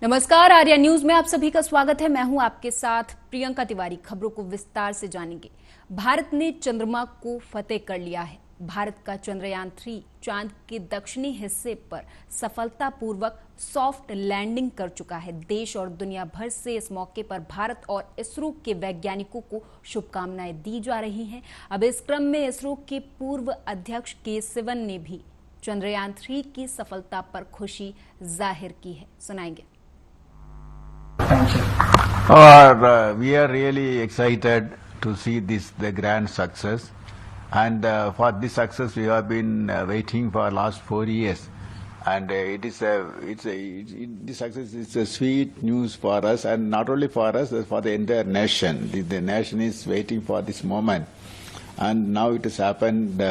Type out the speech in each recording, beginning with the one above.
नमस्कार, आर्या न्यूज में आप सभी का स्वागत है। मैं हूं आपके साथ प्रियंका तिवारी। खबरों को विस्तार से जानेंगे। भारत ने चंद्रमा को फतेह कर लिया है। भारत का चंद्रयान 3 चांद के दक्षिणी हिस्से पर सफलतापूर्वक सॉफ्ट लैंडिंग कर चुका है। देश और दुनिया भर से इस मौके पर भारत और इसरो के वैज्ञानिकों को शुभकामनाएं दी जा रही हैं। अब इस क्रम में इसरो के पूर्व अध्यक्ष के सिवन ने भी चंद्रयान 3 की सफलता पर खुशी जाहिर की है। सुनाएंगे। We are really excited to see the grand success, and for this success we have been waiting for last 4 years, and this success is a sweet news for us, and not only for us, for the entire nation. The nation is waiting for this moment, and now it has happened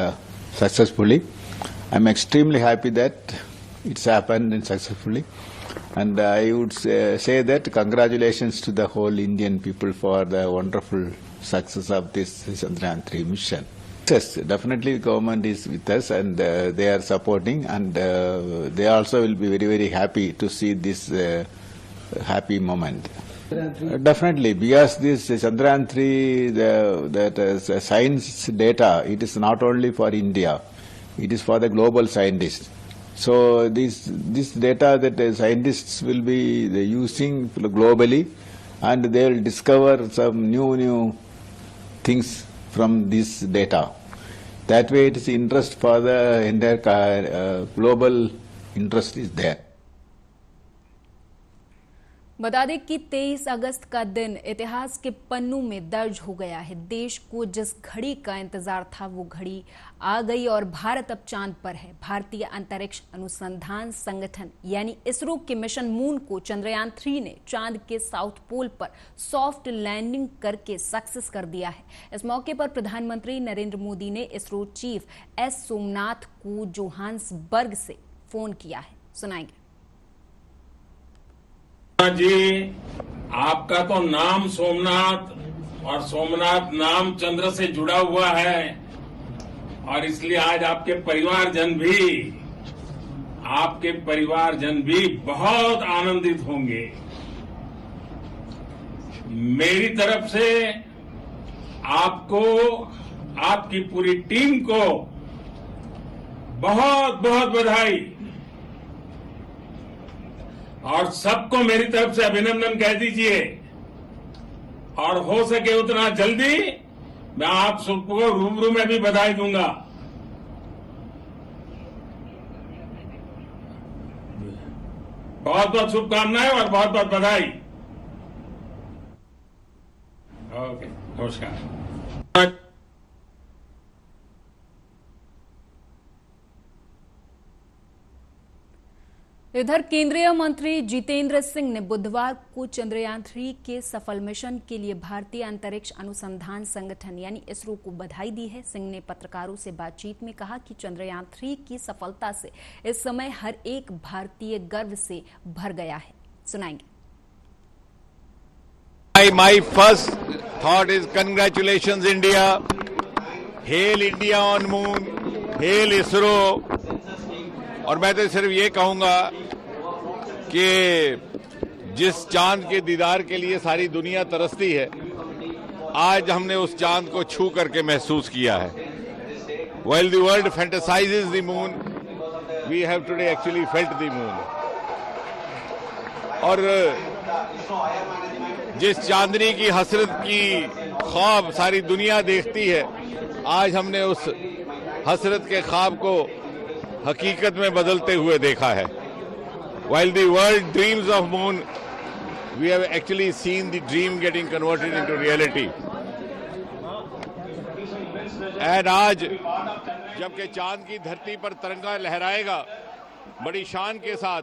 successfully. I'm extremely happy that it's happened successfully. And I would say that congratulations to the whole Indian people for the wonderful success of this Chandrayaan 3 mission. Yes, definitely the government is with us, and they are supporting, and they also will be very, very happy to see this happy moment. Definitely, because this Chandrayaan 3, that science data, it is not only for India, it is for the global scientists. So this data that the scientists will be using globally, and they will discover some new things from this data. That way, it is interest for the entire global interest is there. बता दें कि 23 अगस्त का दिन इतिहास के पन्नों में दर्ज हो गया है। देश को जिस घड़ी का इंतजार था वो घड़ी आ गई और भारत अब चांद पर है। भारतीय अंतरिक्ष अनुसंधान संगठन यानी इसरो के मिशन मून को चंद्रयान 3 ने चांद के साउथ पोल पर सॉफ्ट लैंडिंग करके सक्सेस कर दिया है। इस मौके पर प्रधानमंत्री नरेंद्र मोदी ने इसरो चीफ एस सोमनाथ को जोहान्सबर्ग से फोन किया है। सुनाएंगे। जी, आपका तो नाम सोमनाथ और सोमनाथ नाम चंद्र से जुड़ा हुआ है, और इसलिए आज आपके परिवारजन भी बहुत आनंदित होंगे। मेरी तरफ से आपको, आपकी पूरी टीम को बहुत बहुत बधाई, और सबको मेरी तरफ से अभिनंदन कह दीजिए, और हो सके उतना जल्दी मैं आप सबको रूबरू में भी बधाई दूंगा। बहुत बहुत शुभकामनाएं और बहुत बहुत बधाई। ओके, नमस्कार। इधर केंद्रीय मंत्री जितेंद्र सिंह ने बुधवार को चंद्रयान 3 के सफल मिशन के लिए भारतीय अंतरिक्ष अनुसंधान संगठन यानी इसरो को बधाई दी है। सिंह ने पत्रकारों से बातचीत में कहा कि चंद्रयान 3 की सफलता से इस समय हर एक भारतीय गर्व से भर गया है। सुनाएंगे। My first thought is congratulations India, hail India on moon, hail ISRO। और मैं तो सिर्फ ये कहूंगा कि जिस चांद के दीदार के लिए सारी दुनिया तरसती है, आज हमने उस चांद को छू करके महसूस किया है। While the world fantasizes the moon, we have today actually felt the moon। और जिस चांदनी की हसरत की ख्वाब सारी दुनिया देखती है, आज हमने उस हसरत के ख्वाब को हकीकत में बदलते हुए देखा है। While the world dreams of moon, we have actually seen the dream getting converted into reality। And आज जबकि चांद की धरती पर तिरंगा लहराएगा बड़ी शान के साथ,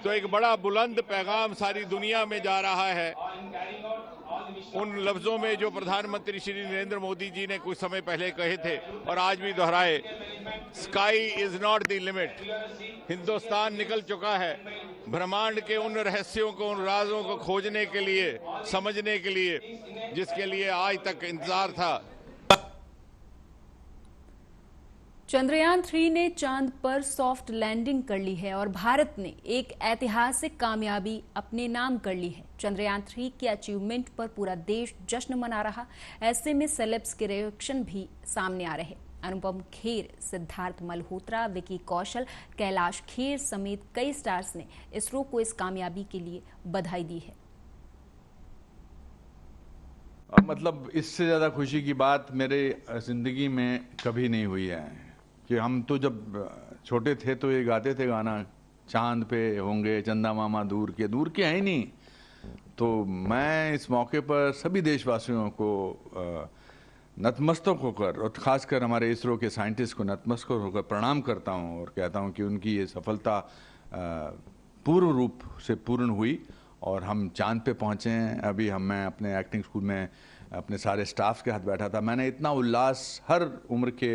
तो एक बड़ा बुलंद पैगाम सारी दुनिया में जा रहा है। उन लफ्जों में जो प्रधानमंत्री श्री नरेंद्र मोदी जी ने कुछ समय पहले कहे थे और आज भी दोहराए, sky is not the limit. Hindustan निकल चुका है ब्रह्मांड के उन रहस्यों को, उन राजों को खोजने के लिए, समझने के लिए, जिसके लिए आज तक इंतजार था। चंद्रयान 3 ने चांद पर सॉफ्ट लैंडिंग कर ली है और भारत ने एक ऐतिहासिक कामयाबी अपने नाम कर ली है। चंद्रयान 3 के अचीवमेंट पर पूरा देश जश्न मना रहा। ऐसे में सेलेब्स के रिएक्शन भी सामने आ रहे। अनुपम खेर, सिद्धार्थ मल्होत्रा, विकी कौशल, कैलाश खेर समेत कई स्टार्स ने इसरो को इस कामयाबी के लिए बधाई दी है। मतलब इससे ज़्यादा खुशी की बात मेरे ज़िंदगी में कभी नहीं हुई है कि हम तो जब छोटे थे तो ये गाते थे गाना, चांद पे होंगे चंदा मामा दूर के है ही नहीं। तो मैं इस मौके पर सभी देशवासियों को नतमस्तक होकर और ख़ासकर हमारे इसरो के साइंटिस्ट को नतमस्तक होकर प्रणाम करता हूँ और कहता हूँ कि उनकी ये सफलता पूर्ण रूप से पूर्ण हुई और हम चांद पे पहुँचे हैं। अभी मैं अपने एक्टिंग स्कूल में अपने सारे स्टाफ के साथ बैठा था। मैंने इतना उल्लास हर उम्र के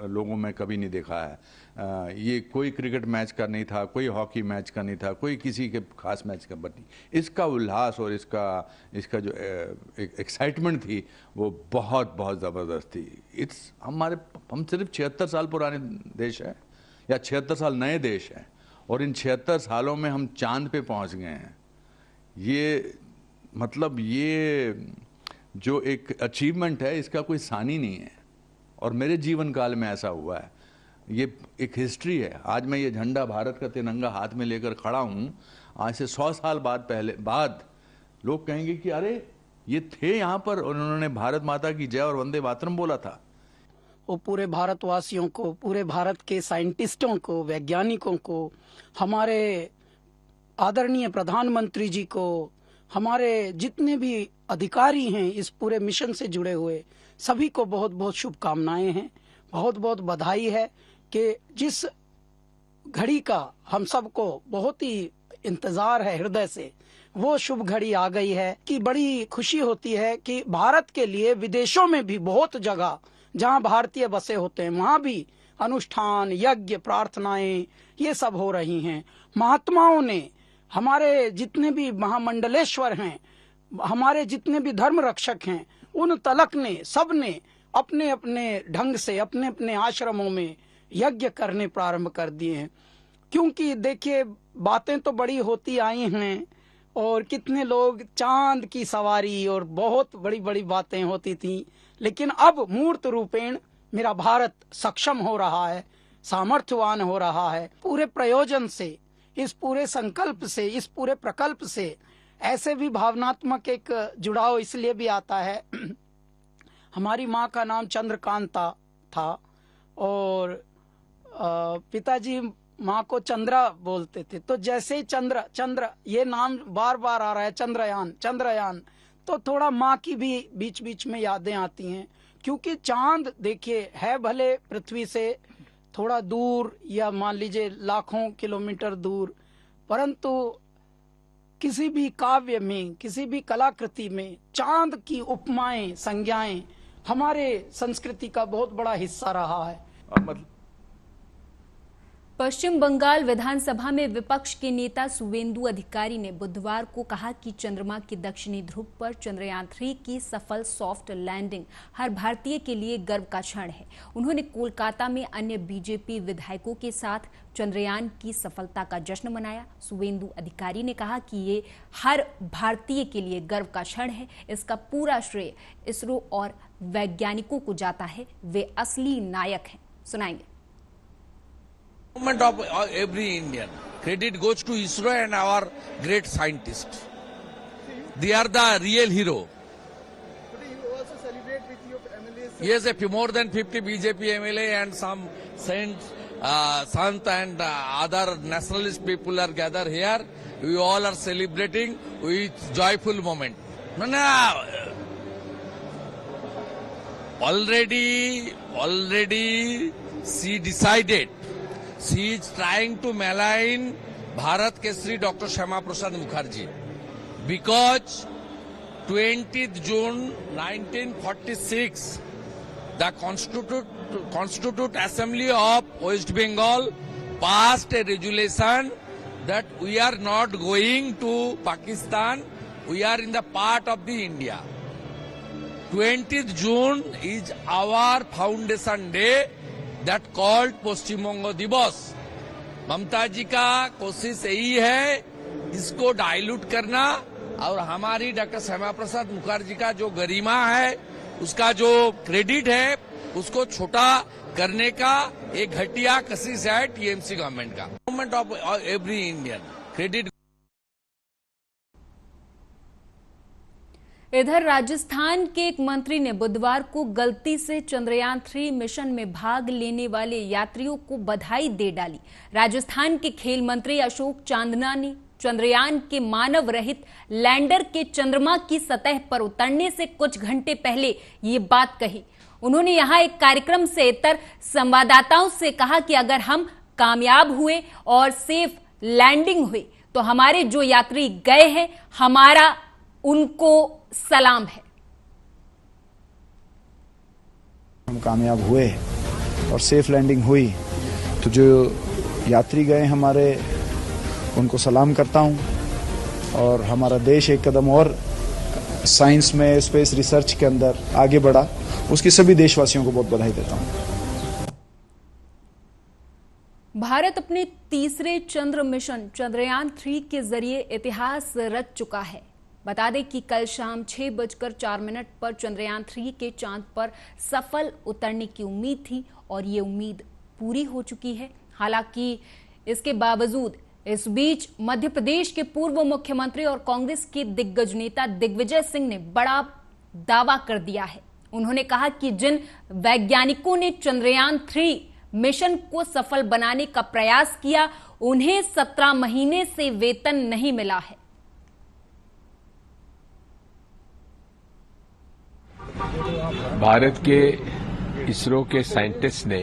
लोगों में कभी नहीं देखा है। ये कोई क्रिकेट मैच का नहीं था, कोई हॉकी मैच का नहीं था, कोई किसी के खास मैच का नहीं। इसका उल्लास और इसका जो एक्साइटमेंट थी वो बहुत बहुत ज़बरदस्त थी। हम सिर्फ 76 साल पुराने देश हैं या 76 साल नए देश हैं और इन 76 सालों में हम चांद पे पहुंच गए हैं। ये मतलब ये जो एक अचीवमेंट है इसका कोई सानी नहीं है और मेरे जीवन काल में ऐसा हुआ है। ये एक हिस्ट्री है। आज मैं ये झंडा, भारत का तिरंगा हाथ में लेकर खड़ा हूँ। आज से 100 साल बाद लोग कहेंगे कि अरे ये थे यहाँ पर और उन्होंने भारत माता की जय और वंदे मातरम बोला था। वो पूरे भारतवासियों को, पूरे भारत के साइंटिस्टों को, वैज्ञानिकों को, हमारे आदरणीय प्रधानमंत्री जी को, हमारे जितने भी अधिकारी हैं इस पूरे मिशन से जुड़े हुए, सभी को बहुत बहुत शुभकामनाएं हैं। बहुत बहुत बधाई है कि जिस घड़ी का हम सबको बहुत ही इंतजार है हृदय से, वो शुभ घड़ी आ गई है कि बड़ी खुशी होती है कि भारत के लिए विदेशों में भी बहुत जगह जहां भारतीय बसे होते हैं वहां भी अनुष्ठान, यज्ञ, प्रार्थनाएं ये सब हो रही हैं। महात्माओं ने, हमारे जितने भी महामंडलेश्वर हैं, हमारे जितने भी धर्म रक्षक हैं, उन तलक ने, सब ने अपने अपने ढंग से अपने अपने आश्रमों में यज्ञ करने प्रारंभ कर दिए हैं। क्योंकि देखिए बातें तो बड़ी होती आई हैं और कितने लोग चांद की सवारी और बहुत बड़ी बड़ी बातें होती थी, लेकिन अब मूर्त रूपेण मेरा भारत सक्षम हो रहा है, सामर्थ्यवान हो रहा है। पूरे प्रयोजन से, इस पूरे संकल्प से, इस पूरे प्रकल्प से ऐसे भी भावनात्मक एक जुड़ाव इसलिए भी आता है। हमारी माँ का नाम चंद्रकांता था और पिताजी माँ को चंद्रा बोलते थे। तो जैसे ही चंद्र ये नाम बार बार आ रहा है, चंद्रयान, तो थोड़ा माँ की भी बीच बीच में यादें आती हैं। क्योंकि चांद देखिए है भले पृथ्वी से थोड़ा दूर या मान लीजिए लाखों किलोमीटर दूर, परंतु किसी भी काव्य में, किसी भी कलाकृति में चांद की उपमाएं, संज्ञाएं हमारे संस्कृति का बहुत बड़ा हिस्सा रहा है। पश्चिम बंगाल विधानसभा में विपक्ष के नेता शुवेंदु अधिकारी ने बुधवार को कहा कि चंद्रमा के दक्षिणी ध्रुव पर चंद्रयान 3 की सफल सॉफ्ट लैंडिंग हर भारतीय के लिए गर्व का क्षण है। उन्होंने कोलकाता में अन्य बीजेपी विधायकों के साथ चंद्रयान की सफलता का जश्न मनाया। शुवेंदु अधिकारी ने कहा कि ये हर भारतीय के लिए गर्व का क्षण है। इसका पूरा श्रेय इसरो और वैज्ञानिकों को जाता है। वे असली नायक हैं। सुनाएंगे। Movement of every Indian. Credit goes to ISRO and our great scientists. They are the real hero. But you also celebrate with your MLAs. Yes, more than 50 BJP MLA and some saints, Sant and other nationalist people are gathered here. We all are celebrating with joyful moment. Already she decided. She is trying to malign Bharat Keshari Dr. Shyama Prasad Mukherjee because 20th June 1946 the Constituent Assembly of West Bengal passed a resolution that we are not going to Pakistan, we are in the part of the India. 20th June is our foundation day that called Paschim Banga दिवस। ममता जी का कोशिश यही है इसको dilute करना और हमारी doctor Shyama Prasad Mukherjee का जो गरिमा है, उसका जो क्रेडिट है, उसको छोटा करने का एक घटिया कोशिश है टीएमसी गवर्नमेंट का। Government of every Indian credit. इधर राजस्थान के एक मंत्री ने बुधवार को गलती से चंद्रयान 3 मिशन में भाग लेने वाले यात्रियों को बधाई दे डाली। राजस्थान के खेल मंत्री अशोक चांदना ने चंद्रयान के मानव रहित लैंडर के चंद्रमा की सतह पर उतरने से कुछ घंटे पहले ये बात कही। उन्होंने यहां एक कार्यक्रम से इतर संवाददाताओं से कहा कि अगर हम कामयाब हुए और सेफ लैंडिंग हुई तो हमारे जो यात्री गए हैं, हमारा उनको सलाम है। हम कामयाब हुए और सेफ लैंडिंग हुई तो जो यात्री गए हमारे, उनको सलाम करता हूं। और हमारा देश एक कदम और साइंस में, स्पेस रिसर्च के अंदर आगे बढ़ा, उसकी सभी देशवासियों को बहुत बधाई देता हूं। भारत अपने तीसरे चंद्र मिशन चंद्रयान 3 के जरिए इतिहास रच चुका है। बता दें कि कल शाम 6:04 पर चंद्रयान 3 के चांद पर सफल उतरने की उम्मीद थी और ये उम्मीद पूरी हो चुकी है। हालांकि इसके बावजूद इस बीच मध्य प्रदेश के पूर्व मुख्यमंत्री और कांग्रेस के दिग्गज नेता दिग्विजय सिंह ने बड़ा दावा कर दिया है। उन्होंने कहा कि जिन वैज्ञानिकों ने चंद्रयान 3 मिशन को सफल बनाने का प्रयास किया, उन्हें 17 महीने से वेतन नहीं मिला है। भारत के इसरो के साइंटिस्ट ने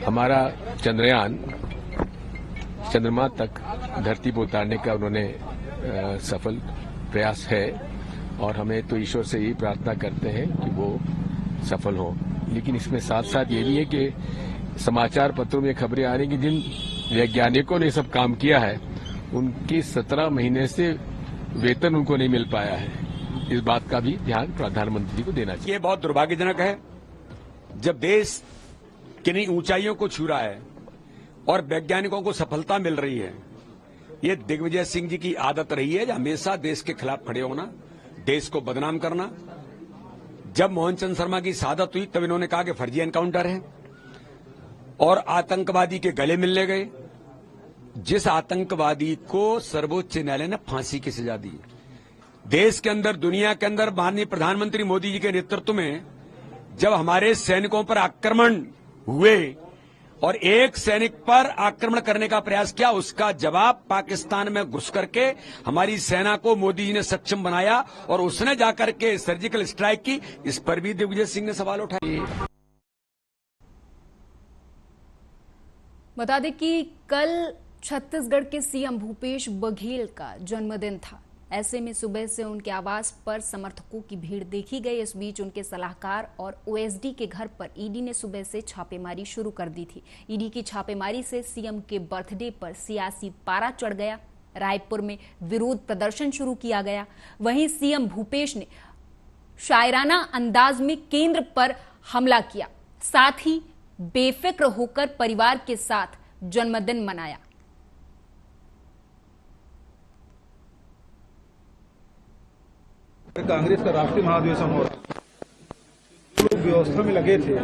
हमारा चंद्रयान चंद्रमा तक धरती पर उतारने का उन्होंने सफल प्रयास है और हमें तो ईश्वर से यही प्रार्थना करते हैं कि वो सफल हो। लेकिन इसमें साथ साथ ये भी है कि समाचार पत्रों में खबरें आ रही कि जिन वैज्ञानिकों ने सब काम किया है उनकी 17 महीने से वेतन उनको नहीं मिल पाया है। इस बात का भी ध्यान प्रधानमंत्री को देना चाहिए। ये बहुत दुर्भाग्यजनक है जब देश किन्हीं ऊंचाइयों को छू रहा है और वैज्ञानिकों को सफलता मिल रही है। ये दिग्विजय सिंह जी की आदत रही है हमेशा देश के खिलाफ खड़े होना, देश को बदनाम करना। जब मोहन चंद शर्मा की शहादत हुई तब इन्होंने कहा कि फर्जी एनकाउंटर है और आतंकवादी के गले मिलने गए। जिस आतंकवादी को सर्वोच्च न्यायालय ने फांसी की सजा दी, देश के अंदर, दुनिया के अंदर माननीय प्रधानमंत्री मोदी जी के नेतृत्व में जब हमारे सैनिकों पर आक्रमण हुए और एक सैनिक पर आक्रमण करने का प्रयास किया, उसका जवाब पाकिस्तान में घुस करके हमारी सेना को मोदी जी ने सक्षम बनाया और उसने जाकर के सर्जिकल स्ट्राइक की। इस पर भी दिग्विजय सिंह ने सवाल उठाए। बता दें कि कल छत्तीसगढ़ के सीएम भूपेश बघेल का जन्मदिन था। ऐसे में सुबह से उनके आवास पर समर्थकों की भीड़ देखी गई। इस बीच उनके सलाहकार और ओएसडी के घर पर ईडी ने सुबह से छापेमारी शुरू कर दी थी। ईडी की छापेमारी से सीएम के बर्थडे पर सियासी पारा चढ़ गया। रायपुर में विरोध प्रदर्शन शुरू किया गया। वहीं सीएम भूपेश ने शायराना अंदाज में केंद्र पर हमला किया, साथ ही बेफिक्र होकर परिवार के साथ जन्मदिन मनाया। कांग्रेस का राष्ट्रीय महाधिवेशन हो रहा, लोग व्यवस्था में लगे थे,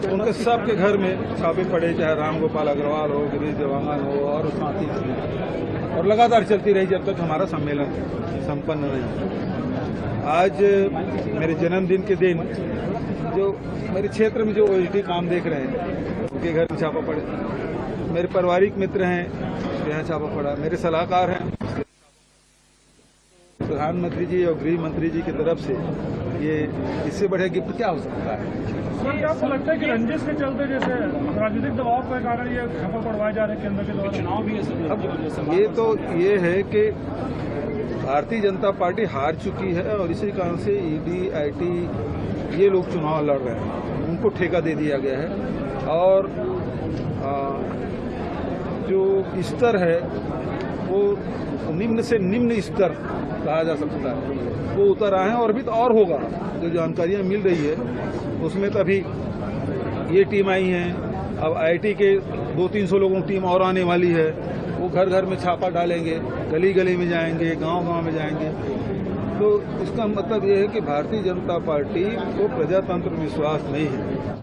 उनके सबके घर में छापे पड़े, चाहे रामगोपाल अग्रवाल हो, गिरीश देवांगन हो और साथी, और लगातार चलती रही जब तक हमारा सम्मेलन संपन्न नहीं। आज मेरे जन्मदिन के दिन जो मेरे क्षेत्र में जो ओएसडी काम देख रहे हैं उनके घर में छापा पड़े, मेरे पारिवारिक मित्र हैं यहाँ छापा पड़ा, मेरे सलाहकार हैं। प्रधानमंत्री जी और गृह मंत्री जी की तरफ से ये इससे बड़े गिफ्ट क्या हो सकता है? सर, क्या आपको लगता है कि रंजिश के चलते जैसे राजनीतिक दबाव के कारण ये छापा पड़वाए जा रहे हैं केंद्र के द्वारा? चुनाव भी है। अब ये तो ये है कि भारतीय जनता पार्टी हार चुकी है और इसी कारण से ईडी, आईटी ये लोग चुनाव लड़ रहे हैं, उनको ठेका दे दिया गया है। और जो स्तर है वो निम्न से निम्न स्तर कहा जा सकता है, वो उतर आए हैं और भी तो और होगा। जो जानकारियां मिल रही है उसमें तो अभी ये टीम आई हैं, अब आईटी के 200-300 लोगों की टीम और आने वाली है। वो घर घर में छापा डालेंगे, गली गली में जाएंगे, गांव गांव में जाएंगे। तो इसका मतलब ये है कि भारतीय जनता पार्टी को प्रजातंत्र में विश्वास नहीं है।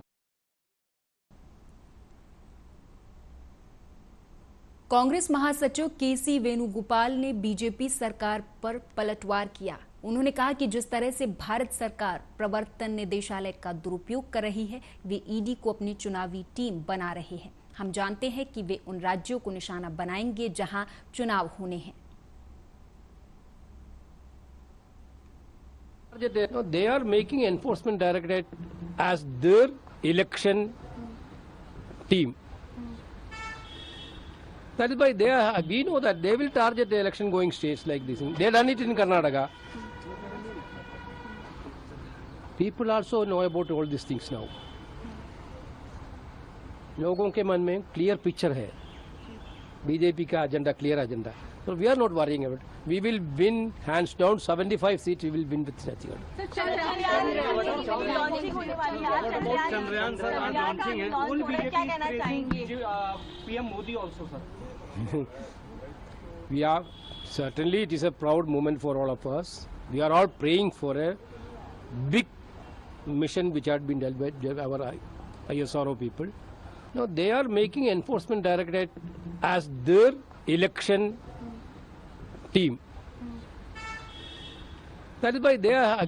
कांग्रेस महासचिव केसी वेणुगोपाल ने बीजेपी सरकार पर पलटवार किया। उन्होंने कहा कि जिस तरह से भारत सरकार प्रवर्तन निदेशालय का दुरुपयोग कर रही है, वे ईडी को अपनी चुनावी टीम बना रहे हैं। हम जानते हैं कि वे उन राज्यों को निशाना बनाएंगे जहां चुनाव होने हैं। They are making enforcement directorate as their election team. That is why we know that they will target the election going states like this. They done it in Karnataka. People also know about all these things now. लोगों के मन में clear picture है, BJP का agenda clear agenda. So we are not worrying about it. We will win hands down 75 seats. We will win with Chhattisgarh. Chandrayaan sir आज launching है, full BJP PM Modi also sir. We are certainly, it is a proud moment for all of us. We are all praying for a big mission which had been dealt by our ISRO people. Now they are making enforcement directorate as their election team. That is why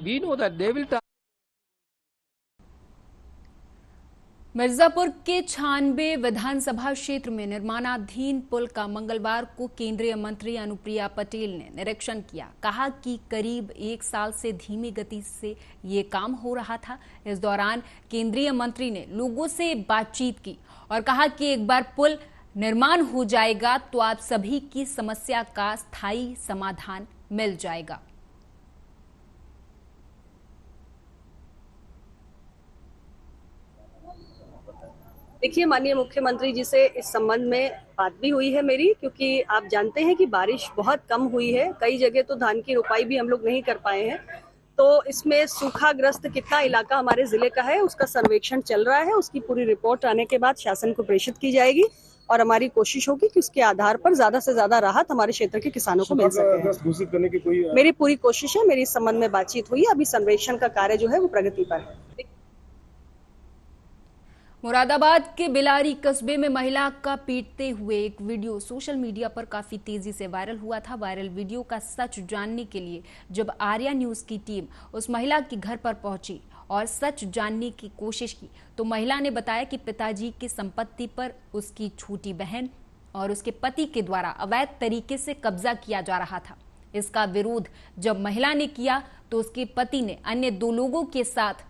we know that they will. Mirzapur के 96 विधानसभा क्षेत्र में निर्माणाधीन पुल का मंगलवार को केंद्रीय मंत्री अनुप्रिया पटेल ने निरीक्षण किया। कहा कि करीब 1 साल से धीमी गति से ये काम हो रहा था। इस दौरान केंद्रीय मंत्री ने लोगों से बातचीत की और कहा कि एक बार पुल निर्माण हो जाएगा तो आप सभी की समस्या का स्थायी समाधान मिल जाएगा। देखिए, माननीय मुख्यमंत्री जी से इस संबंध में बात भी हुई है मेरी, क्योंकि आप जानते हैं कि बारिश बहुत कम हुई है। कई जगह तो धान की रोपाई भी हम लोग नहीं कर पाए हैं। तो इसमें सूखाग्रस्त कितना इलाका हमारे जिले का है उसका सर्वेक्षण चल रहा है। उसकी पूरी रिपोर्ट आने के बाद शासन को प्रेषित की जाएगी और हमारी कोशिश होगी कि उसके आधार पर ज्यादा से ज्यादा राहत हमारे क्षेत्र के किसानों को मिल सके। घोषित करने की कोई मेरी पूरी कोशिश है। मेरी इस संबंध में बातचीत हुई है। अभी सर्वेक्षण का कार्य जो है वो प्रगति पर है। मुरादाबाद के बिलारी कस्बे में महिला का पीटते हुए एक वीडियो सोशल मीडिया पर काफी तेजी से वायरल हुआ था। वायरल वीडियो का सच जानने के लिए जब आर्या न्यूज की टीम उस महिला के घर पर पहुंची और सच जानने की कोशिश की तो महिला ने बताया कि पिताजी की संपत्ति पर उसकी छोटी बहन और उसके पति के द्वारा अवैध तरीके से कब्जा किया जा रहा था। इसका विरोध जब महिला ने किया तो उसके पति ने अन्य 2 लोगों के साथ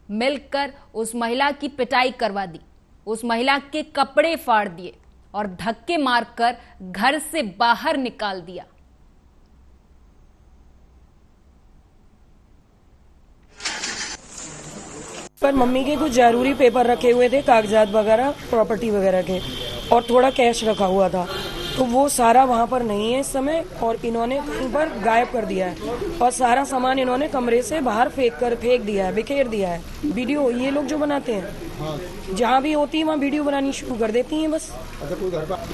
मिलकर उस महिला की पिटाई करवा दी, उस महिला के कपड़े फाड़ दिए और धक्के मारकर घर से बाहर निकाल दिया। पर मम्मी के कुछ जरूरी पेपर रखे हुए थे, कागजात वगैरह, प्रॉपर्टी वगैरह के, और थोड़ा कैश रखा हुआ था, तो वो सारा वहाँ पर नहीं है इस समय और इन्होंने कहीं पर गायब कर दिया है और सारा सामान इन्होंने कमरे से बाहर फेंक दिया है, बिखेर दिया है। वीडियो ये लोग जो बनाते हैं, जहाँ भी होती है वहाँ वीडियो बनानी शुरू कर देती हैं बस।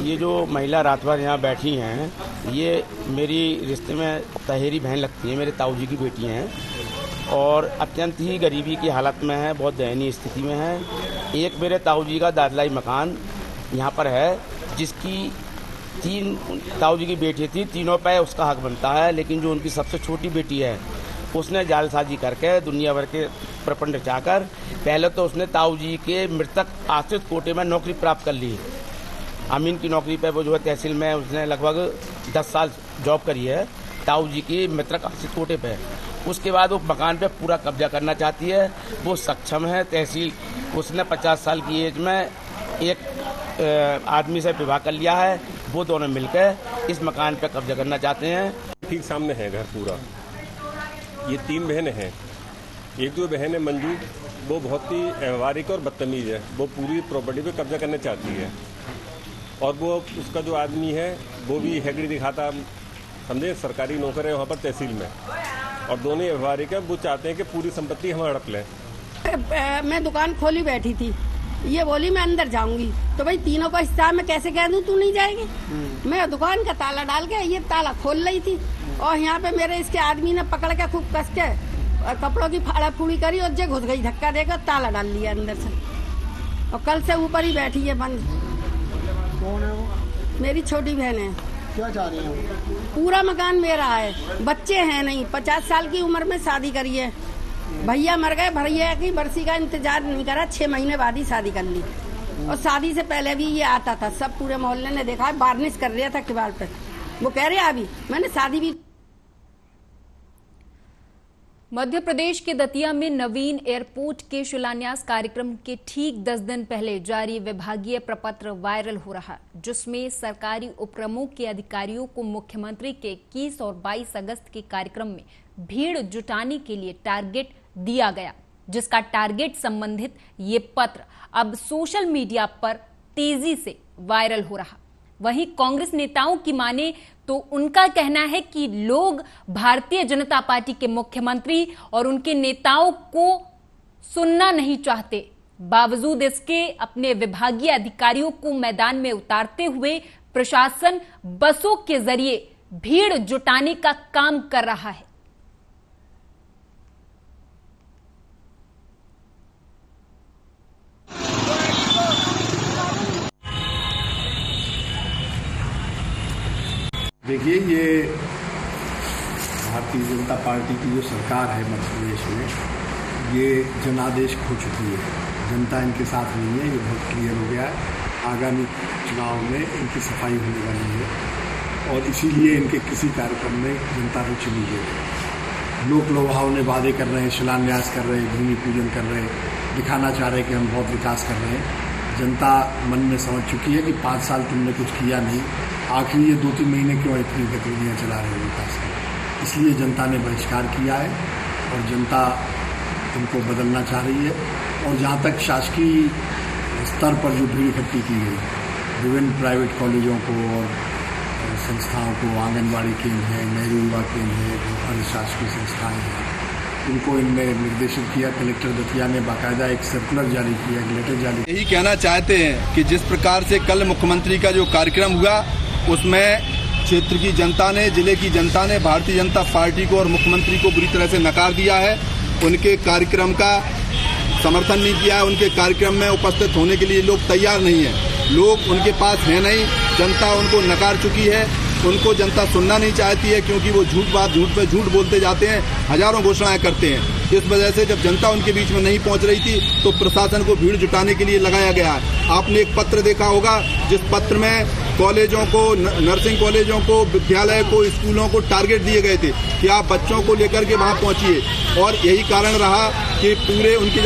ये जो महिला रात भर यहाँ बैठी हैं, ये मेरी रिश्ते में तहेरी बहन लगती है, मेरे ताऊ जी की बेटी हैं और अत्यंत ही गरीबी की हालत में है, बहुत दयनीय स्थिति में है। एक मेरे ताऊ जी का दादलाई मकान यहाँ पर है, जिसकी 3 ताऊ जी की बेटी थी, तीनों पे उसका हक बनता है, लेकिन जो उनकी सबसे छोटी बेटी है उसने जालसाजी करके दुनिया भर के प्रपंड रचाकर पहले तो उसने ताऊ जी के मृतक आश्रित कोटे में नौकरी प्राप्त कर ली। अमीन की नौकरी पे वो जो है तहसील में उसने लगभग 10 साल जॉब करी है ताऊ जी की मृतक आश्रित कोटे पे। उसके बाद वो मकान पे पूरा कब्जा करना चाहती है। वो सक्षम है, तहसील उसने 50 साल की एज में एक आदमी से विवाह कर लिया है, वो दोनों मिलकर इस मकान पे कब्जा करना चाहते हैं। ठीक सामने है घर पूरा। ये 3 बहनें हैं। एक जो बहन है मंजू, वो बहुत ही व्यवहारिक और बदतमीज है। वो पूरी प्रॉपर्टी पे कब्जा करना चाहती है और वो उसका जो आदमी है वो भी हैगड़ी दिखाता, समझे, सरकारी नौकर है वहाँ पर तहसील में, और दोनों व्यवहारिक है। वो चाहते हैं कि पूरी संपत्ति हम हड़प लें। मैं दुकान खोली बैठी थी ये बोली मैं अंदर जाऊंगी, तो भाई तीनों को हिस्सा में कैसे कह दूं तू नहीं जाएगी। मैं दुकान का ताला डाल के ये ताला खोल रही थी और यहाँ पे मेरे इसके आदमी ने पकड़ के खूब कस के और कपड़ों की फाड़ा फूड़ी करी और जे घुस गई, धक्का देकर ताला डाल लिया अंदर से। और कल से ऊपर ही बैठी है बंद। कौन है वो? मेरी छोटी बहन है। क्या चाह रही है? पूरा मकान मेरा है, बच्चे हैं नहीं, 50 साल की उम्र में शादी करी है। भैया मर गए, भैया की बरसी का इंतजार नहीं करा, 6 महीने बाद ही शादी कर ली। और शादी से पहले भी ये आता था, सब पूरे मोहल्ले ने देखा है, वार्निश कर रहा था किवाड़ पे। वो कह रहे अभी मैंने शादी भी। मध्य प्रदेश के दतिया में नवीन एयरपोर्ट के शिलान्यास कार्यक्रम के ठीक 10 दिन पहले जारी विभागीय प्रपत्र वायरल हो रहा, जिसमें सरकारी उपक्रमों के अधिकारियों को मुख्यमंत्री के 21 और 22 अगस्त के कार्यक्रम में भीड़ जुटाने के लिए टारगेट दिया गया, जिसका टारगेट संबंधित ये पत्र अब सोशल मीडिया पर तेजी से वायरल हो रहा। वहीं कांग्रेस नेताओं की माने तो उनका कहना है कि लोग भारतीय जनता पार्टी के मुख्यमंत्री और उनके नेताओं को सुनना नहीं चाहते। बावजूद इसके अपने विभागीय अधिकारियों को मैदान में उतारते हुए प्रशासन बसों के जरिए भीड़ जुटाने का काम कर रहा है। देखिए, ये भारतीय जनता पार्टी की जो सरकार है मध्य प्रदेश में, ये जनादेश खो चुकी है। जनता इनके साथ नहीं है, ये बहुत क्लियर हो गया है। आगामी चुनाव में इनकी सफाई होने वाली है और इसीलिए इनके किसी कार्यक्रम में जनता रुचि नहीं है। लोक लोभावने वादे कर रहे हैं, शिलान्यास कर रहे हैं, भूमि पूजन कर रहे हैं, दिखाना चाह रहे हैं कि हम बहुत विकास कर रहे हैं। जनता मन में समझ चुकी है कि 5 साल तुमने कुछ किया नहीं, आखिर ये 2-3 महीने क्यों इतनी गतिविधियाँ चला रहे हो विकास की। इसलिए जनता ने बहिष्कार किया है और जनता इनको बदलना चाह रही है। और जहाँ तक शासकीय स्तर पर जो भीड़ इकट्ठी की गई, विभिन्न प्राइवेट कॉलेजों को और संस्थाओं को, आंगनबाड़ी केंद्र है, नेहरू युवा केंद्र है, अन्य शासकीय संस्थाएँ हैं, उनको इनमें निर्देशित किया। कलेक्टर दतिया ने बाकायदा एक सर्कुलर जारी किया, एक लेटर जारी। यही कहना चाहते हैं कि जिस प्रकार से कल मुख्यमंत्री का जो कार्यक्रम हुआ, उसमें क्षेत्र की जनता ने, जिले की जनता ने भारतीय जनता पार्टी को और मुख्यमंत्री को बुरी तरह से नकार दिया है। उनके कार्यक्रम का समर्थन नहीं किया है, उनके कार्यक्रम में उपस्थित होने के लिए लोग तैयार नहीं है। लोग उनके पास है नहीं, जनता उनको नकार चुकी है। उनको जनता सुनना नहीं चाहती है, क्योंकि वो झूठ पे झूठ बोलते जाते हैं, हजारों घोषणाएं करते हैं। इस वजह से जब जनता उनके बीच में नहीं पहुंच रही थी, तो प्रशासन को भीड़ जुटाने के लिए लगाया गया है। आपने एक पत्र देखा होगा, जिस पत्र में कॉलेजों को, नर्सिंग कॉलेजों को, विद्यालय को, स्कूलों को टारगेट दिए गए थे कि आप बच्चों को लेकर के वहां पहुंचिए। और यही कारण रहा कि पूरे उनके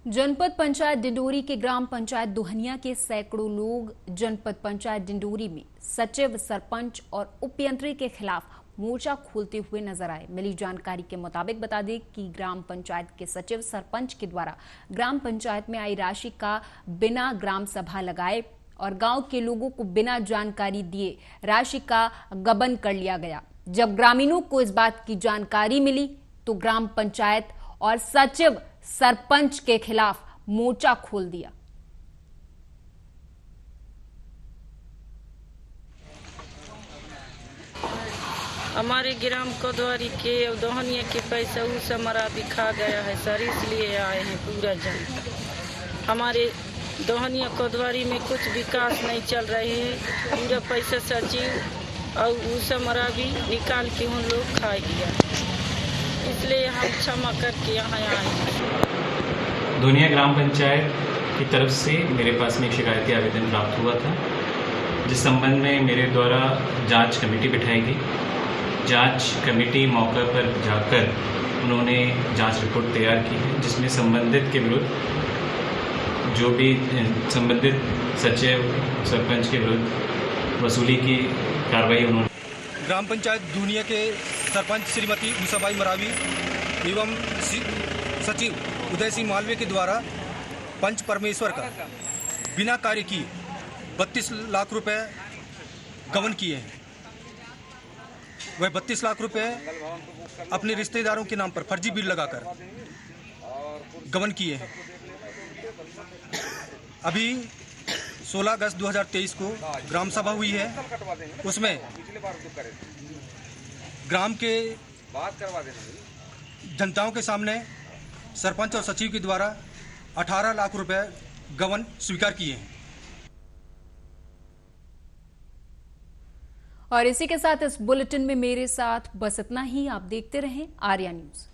जनपद पंचायत डिंडोरी के ग्राम पंचायत दोहनिया के सैकड़ों लोग जनपद पंचायत डिंडोरी में सचिव, सरपंच और उपयंत्री के खिलाफ मोर्चा खोलते हुए नजर आए। मिली जानकारी के मुताबिक बता दें कि ग्राम पंचायत के सचिव, सरपंच के द्वारा ग्राम पंचायत में आई राशि का बिना ग्राम सभा लगाए और गांव के लोगों को बिना जानकारी दिए राशि का गबन कर लिया गया। जब ग्रामीणों को इस बात की जानकारी मिली तो ग्राम पंचायत और सचिव, सरपंच के खिलाफ मोर्चा खोल दिया। हमारे ग्राम कोतवाली के दोहनिया के पैसा उस हमारा दिखा गया है सर, इसलिए आए हैं पूरा जनता। हमारे दोहनिया कोतवाली में कुछ विकास नहीं चल रहे है, पूरा पैसा सचिव और उस हमारा भी निकाल के उन लोग खा गया, इसलिए हम क्षमा करके यहाँ आए हैं। दोहनिया ग्राम पंचायत की तरफ से मेरे पास में एक शिकायती आवेदन प्राप्त हुआ था, जिस संबंध में मेरे द्वारा जांच कमेटी बिठाई गई। जांच कमेटी मौके पर जाकर उन्होंने जांच रिपोर्ट तैयार की है, जिसमें संबंधित के विरुद्ध जो भी संबंधित सचिव, सरपंच के विरुद्ध वसूली की कार्रवाई उन्होंने। ग्राम पंचायत दुनिया के सरपंच श्रीमती उषाबाई मरावी एवं सचिव उदय सिंह मालवीय के द्वारा पंच परमेश्वर का बिना कार्य किए 32 लाख रुपए गबन किए हैं। वह 32 लाख रुपए अपने रिश्तेदारों के नाम पर फर्जी बिल लगाकर गबन किए हैं। अभी 16 अगस्त 2023 को ग्राम सभा हुई है, उसमें ग्राम के जनताओं के सामने सरपंच और सचिव के द्वारा 18 लाख रुपए गबन स्वीकार किए हैं। और इसी के साथ इस बुलेटिन में मेरे साथ बस इतना ही। आप देखते रहें आर्या न्यूज।